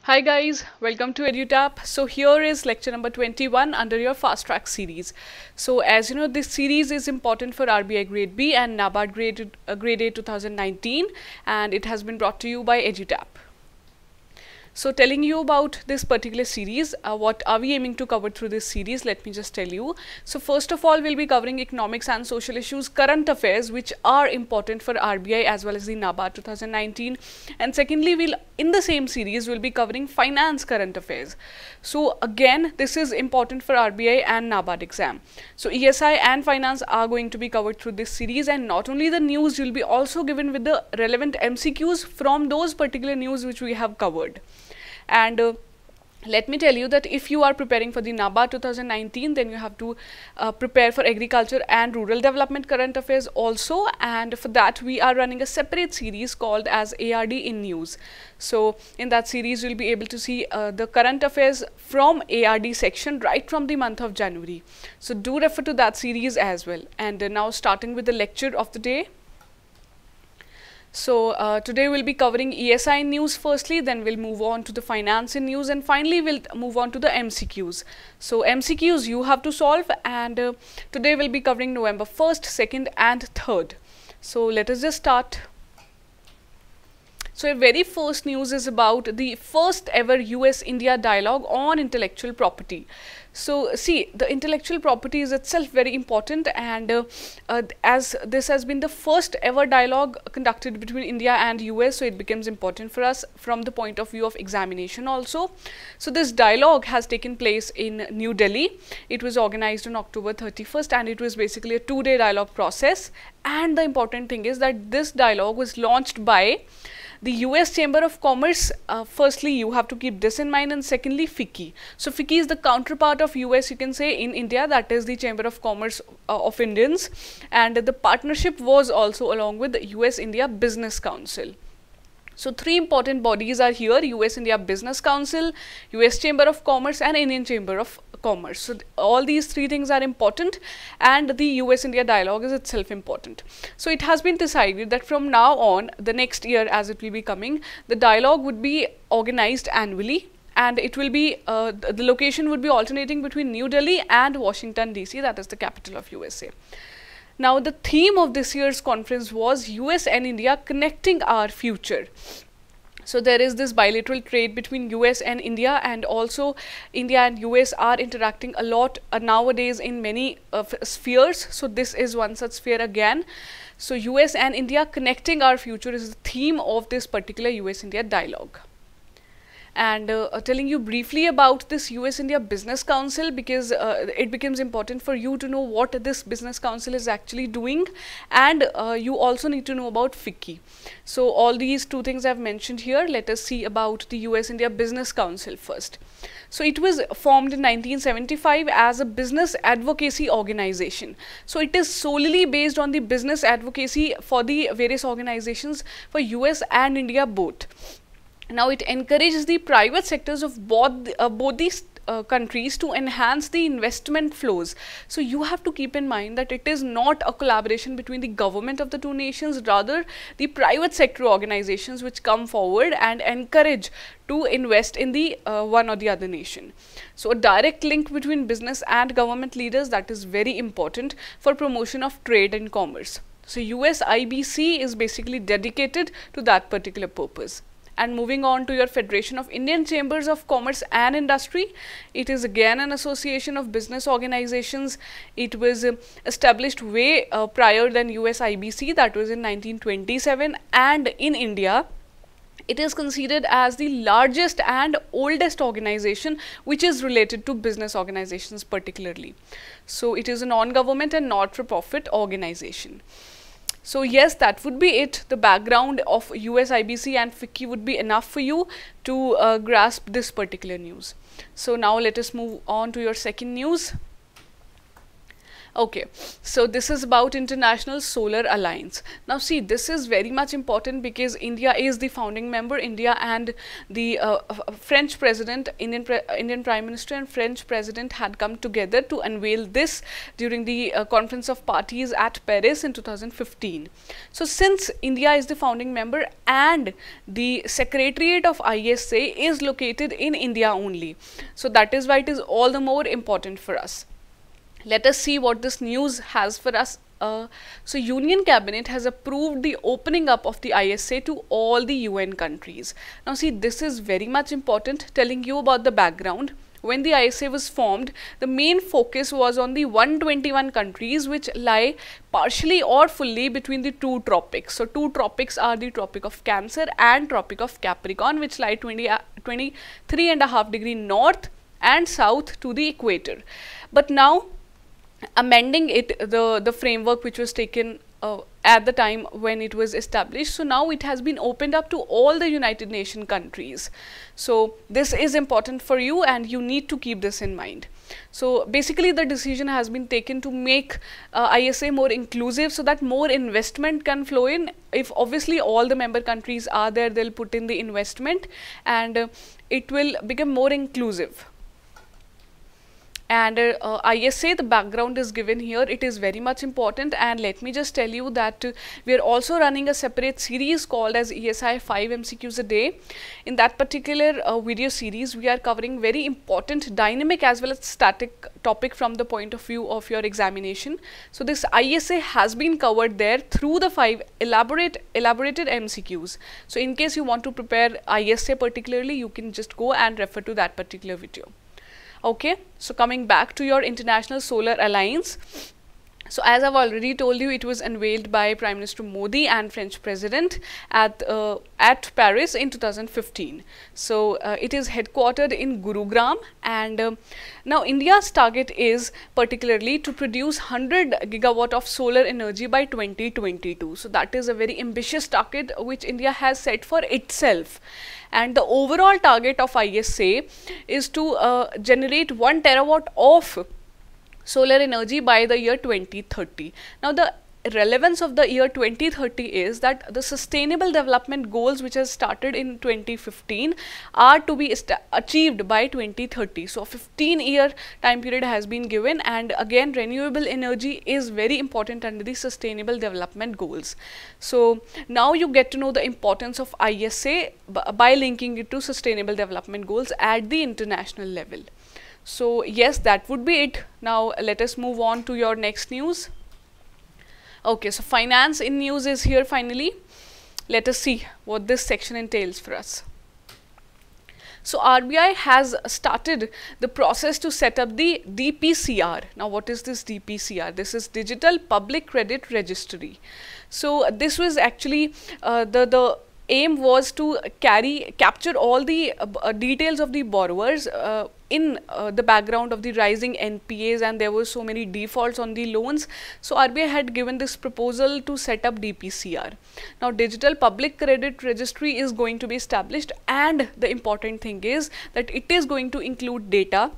Hi guys, welcome to EduTap. So here is lecture number 21 under your fast track series. So as you know, this series is important for RBI Grade B and NABARD Grade A 2019, and it has been brought to you by EduTap. So telling you about this particular series, what are we aiming to cover through this series? Let me just tell you. So first of all, we'll be covering economics and social issues, current affairs, which are important for RBI as well as the NABARD 2019. And secondly, in the same series, we'll be covering finance current affairs. So again, this is important for RBI and NABARD exam. So ESI and finance are going to be covered through this series, and not only the news, you'll be also given with the relevant MCQs from those particular news which we have covered. And let me tell you that if you are preparing for the NABARD 2019, then you have to prepare for agriculture and rural development current affairs also, and for that we are running a separate series called as ARD in News. So in that series you'll be able to see the current affairs from ARD section right from the month of January. So do refer to that series as well. And now starting with the lecture of the day. So today we'll be covering ESI in News firstly, then we'll move on to the finance in news, and finally we'll move on to the MCQs. So MCQs you have to solve, and today we'll be covering November 1st, 2nd and 3rd. So let us just start. So, our very first news is about the first ever US-India dialogue on intellectual property. So, see, the intellectual property is itself very important, and as this has been the first ever dialogue conducted between India and US, so it becomes important for us from the point of view of examination also. So, this dialogue has taken place in New Delhi. It was organized on October 31st, and it was basically a 2-day dialogue process. And the important thing is that this dialogue was launched by the US Chamber of Commerce. Firstly, you have to keep this in mind, and secondly, FICCI. So FICCI is the counterpart of US, you can say, in India, that is the Chamber of Commerce of Indians, and the partnership was also along with the US India Business Council. So 3 important bodies are here: US India Business Council, US Chamber of Commerce and Indian Chamber of Commerce. So all these 3 things are important, and the US India dialogue is itself important. So it has been decided that from now on, the next year as it will be coming, the dialogue would be organized annually, and it will be the location would be alternating between New Delhi and Washington DC, that is the capital of USA. Now, the theme of this year's conference was US and India connecting our future. So there is this bilateral trade between US and India, and also India and US are interacting a lot nowadays in many spheres. So this is one such sphere again. So US and India connecting our future is the theme of this particular US India dialogue. And telling you briefly about this US India Business Council, because it becomes important for you to know what this Business Council is actually doing, and you also need to know about FICCI. So all these 2 things I have mentioned here. Let us see about the US India Business Council first. So it was formed in 1975 as a business advocacy organization. So it is solely based on the business advocacy for the various organizations for US and India both. Now, it encourages the private sectors of both these countries to enhance the investment flows. So you have to keep in mind that it is not a collaboration between the government of the 2 nations, rather the private sector organizations which come forward and encourage to invest in the one or the other nation. So a direct link between business and government leaders, that is very important for promotion of trade and commerce. So US IBC is basically dedicated to that particular purpose. And moving on to your Federation of Indian Chambers of Commerce and Industry, it is again an association of business organizations. It was established way prior than US IBC, that was in 1927, and in India it is considered as the largest and oldest organization which is related to business organizations particularly. So it is a non-government and not-for-profit organization. So yes, that would be it. The background of US IBC and FICCI would be enough for you to grasp this particular news. So now let us move on to your second news. Okay, so this is about International Solar Alliance. Now see, this is very much important because India is the founding member. India and the French President, Indian Prime Minister and French President had come together to unveil this during the Conference of Parties at Paris in 2015. So since India is the founding member and the Secretariat of ISA is located in India only, so that is why it is all the more important for us. Let us see what this news has for us. So Union Cabinet has approved the opening up of the ISA to all the UN countries. Now see, this is very much important, telling you about the background. When the ISA was formed, the main focus was on the 121 countries which lie partially or fully between the two tropics. So two tropics are the Tropic of Cancer and Tropic of Capricorn, which lie 23.5 degree north and south to the equator. But now, amending it, the framework which was taken at the time when it was established, so now it has been opened up to all the United Nations countries. So this is important for you and you need to keep this in mind. So basically the decision has been taken to make ISA more inclusive so that more investment can flow in. If obviously all the member countries are there, they'll put in the investment and it will become more inclusive. And ISA, the background is given here. It is very much important, and let me just tell you that we are also running a separate series called as ESI 5 MCQs a day. In that particular video series, we are covering very important dynamic as well as static topic from the point of view of your examination. So this ISA has been covered there through the 5 elaborated MCQs. So in case you want to prepare ISA particularly, you can just go and refer to that particular video. Okay, so coming back to your International Solar Alliance. So as I've already told you, it was unveiled by Prime Minister Modi and French President at Paris in 2015. So it is headquartered in Gurugram, and now India's target is particularly to produce 100 gigawatt of solar energy by 2022. So that is a very ambitious target which India has set for itself. And the overall target of ISA is to generate 1 terawatt of solar energy by the year 2030. Now the relevance of the year 2030 is that the sustainable development goals which has started in 2015 are to be achieved by 2030. So a 15-year time period has been given, and again renewable energy is very important under the sustainable development goals. So now you get to know the importance of ISA by linking it to sustainable development goals at the international level. So yes, that would be it. Now let us move on to your next news. Okay, so finance in news is here finally. Let us see what this section entails for us. So RBI has started the process to set up the DPCR. Now what is this DPCR? This is Digital Public Credit Registry. So this was actually the aim was to capture all the details of the borrowers in the background of the rising NPAs, and there were so many defaults on the loans. So RBI had given this proposal to set up DPCR. Now Digital Public Credit Registry is going to be established, and the important thing is that it is going to include data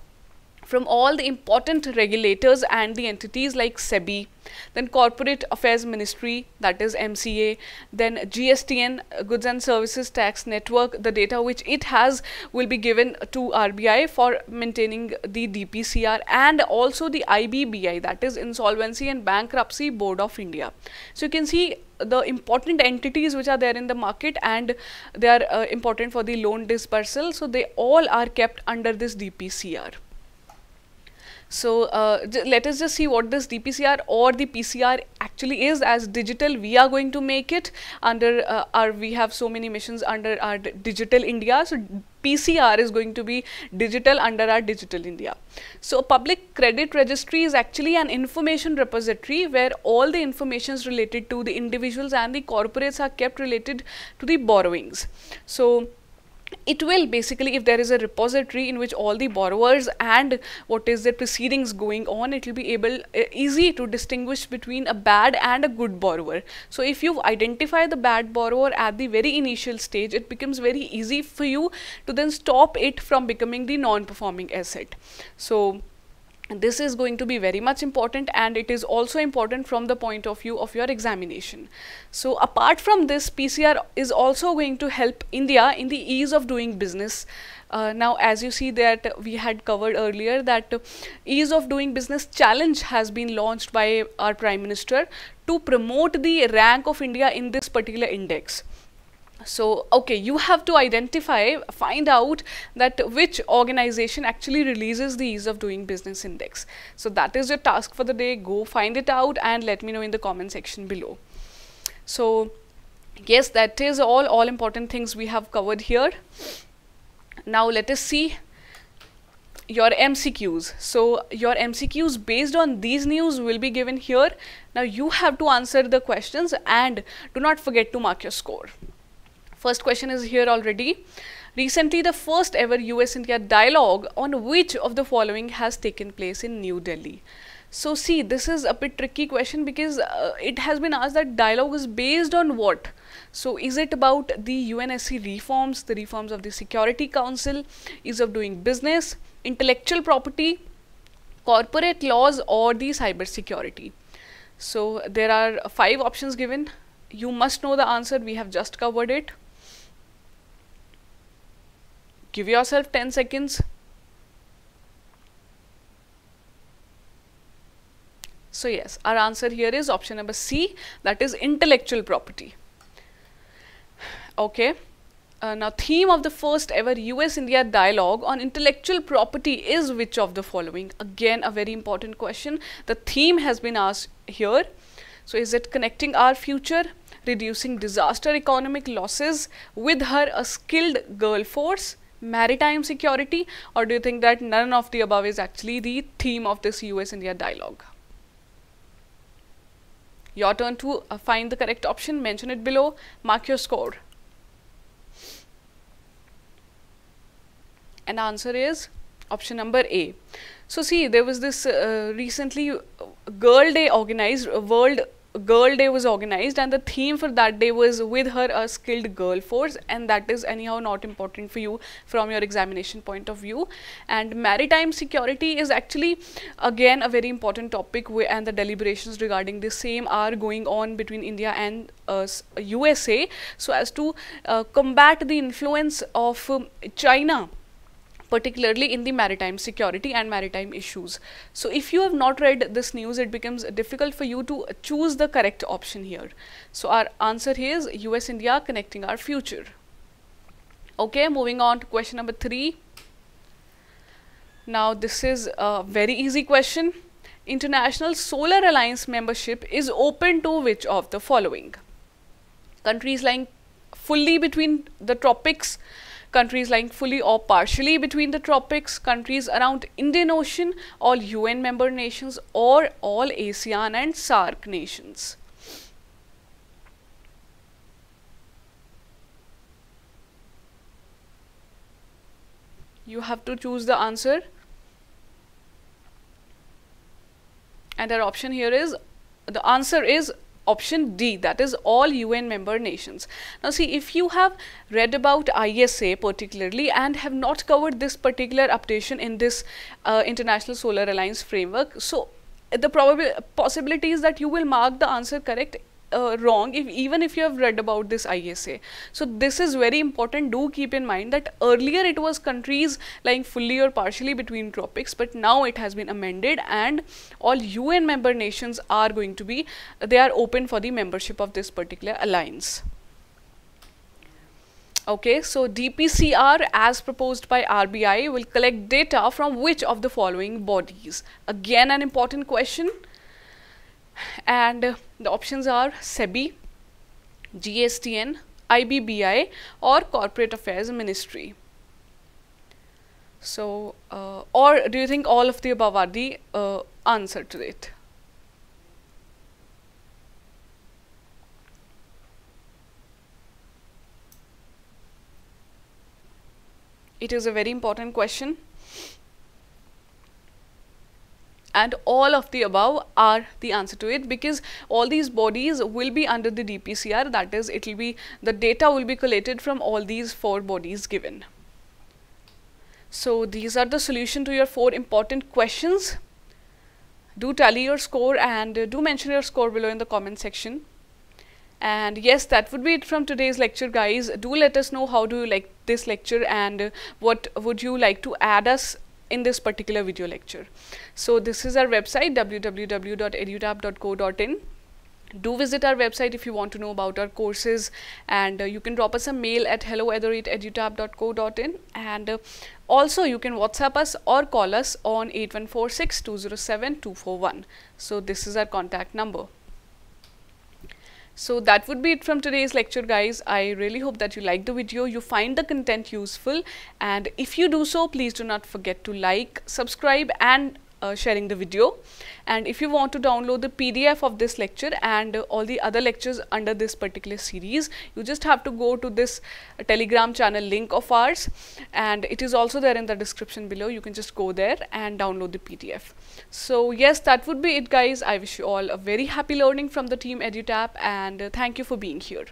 from all the important regulators and the entities like SEBI, then Corporate Affairs Ministry, that is MCA, then GSTN, Goods and Services Tax Network. The data which it has will be given to RBI for maintaining the DPCR, and also the IBBI, that is Insolvency and Bankruptcy Board of India. So you can see the important entities which are there in the market, and they are important for the loan dispersal. So they all are kept under this DPCR. So let us just see what this DPCR or the PCR actually is. As digital, we are going to make it under we have so many missions under our Digital India. So PCR is going to be digital under our Digital India. So Public Credit Registry is actually an information repository where all the informations related to the individuals and the corporates are kept related to the borrowings. So it will basically, if there is a repository in which all the borrowers and what is their proceedings going on, it will be easy to distinguish between a bad and a good borrower. So if you identify the bad borrower at the very initial stage, it becomes very easy for you to then stop it from becoming the non-performing asset. So This is going to be very much important, and it is also important from the point of view of your examination. So apart from this, PCR is also going to help India in the ease of doing business. Now, as you see that we had covered earlier, that ease of doing business challenge has been launched by our Prime Minister to promote the rank of India in this particular index. So, okay, you have to find out that which organization actually releases the ease of doing business index. So that is your task for the day. Go find it out and let me know in the comment section below. So yes, that is all important things we have covered here. Now let us see your MCQs. So your MCQs based on these news will be given here. Now you have to answer the questions and do not forget to mark your score. First question is here already. Recently, the first ever US-India dialogue on which of the following has taken place in New Delhi? So see, this is a bit tricky question because it has been asked that dialogue is based on what? So is it about the UNSC reforms, the reforms of the Security Council, ease of doing business, intellectual property, corporate laws, or the cyber security? So there are 5 options given. You must know the answer. We have just covered it. Give yourself 10 seconds. So yes, our answer here is option number C, that is intellectual property. Okay. Now, theme of the first ever US-India dialogue on intellectual property is which of the following? Again, a very important question. The theme has been asked here. So is it connecting our future, reducing disaster economic losses, with her a skilled girl force, maritime security, or do you think that none of the above is actually the theme of this US-India dialogue? Your turn to find the correct option. Mention it below. Mark your score. And the answer is option number A. So see, there was this recently Girl Day organized, World Girl Day was organized, and the theme for that day was with her a skilled girl force, and that is anyhow not important for you from your examination point of view. And maritime security is actually again a very important topic, and the deliberations regarding the same are going on between India and USA, so as to combat the influence of China, particularly in the maritime security and maritime issues. So if you have not read this news, it becomes difficult for you to choose the correct option here. So our answer here is US-India connecting our future. Okay, moving on to question number 3. Now this is a very easy question. International Solar Alliance membership is open to which of the following? Countries lying fully between the tropics, countries lying fully or partially between the tropics, countries around Indian Ocean, all UN member nations, or all ASEAN and SAARC nations. You have to choose the answer. And our option here is, the answer is option D, that is all UN member nations. Now see, if you have read about ISA particularly and have not covered this particular updation in this International Solar Alliance framework, so the possibility is that you will mark the answer correct wrong even if you have read about this ISA. So this is very important. Do keep in mind that earlier it was countries lying fully or partially between tropics, but now it has been amended and all UN member nations are going to be, they are open for the membership of this particular alliance. Okay, so DPCR as proposed by RBI will collect data from which of the following bodies? Again an important question. And the options are SEBI, GSTN, IBBI, or Corporate Affairs Ministry. So, or do you think all of the above are the answer to it? It is a very important question. And all of the above are the answer to it, because all these bodies will be under the DPCR, that is, it will be, the data will be collated from all these 4 bodies given. So these are the solution to your 4 important questions. do tally your score and do mention your score below in the comment section. And yes, that would be it from today's lecture, guys. Do let us know how do you like this lecture and what would you like to add us in this particular video lecture. So this is our website, www.edutap.co.in. Do visit our website if you want to know about our courses, and you can drop us a mail at hello@edutap.co.in, and also you can WhatsApp us or call us on 8146-207-241. So this is our contact number. So that would be it from today's lecture, guys. I really hope that you like the video, you find the content useful, and if you do so, please do not forget to like, subscribe and sharing the video. And if you want to download the PDF of this lecture and all the other lectures under this particular series, you just have to go to this Telegram channel link of ours, and it is also there in the description below. You can just go there and download the PDF. So yes, that would be it, guys. I wish you all a very happy learning from the team EduTap, and thank you for being here.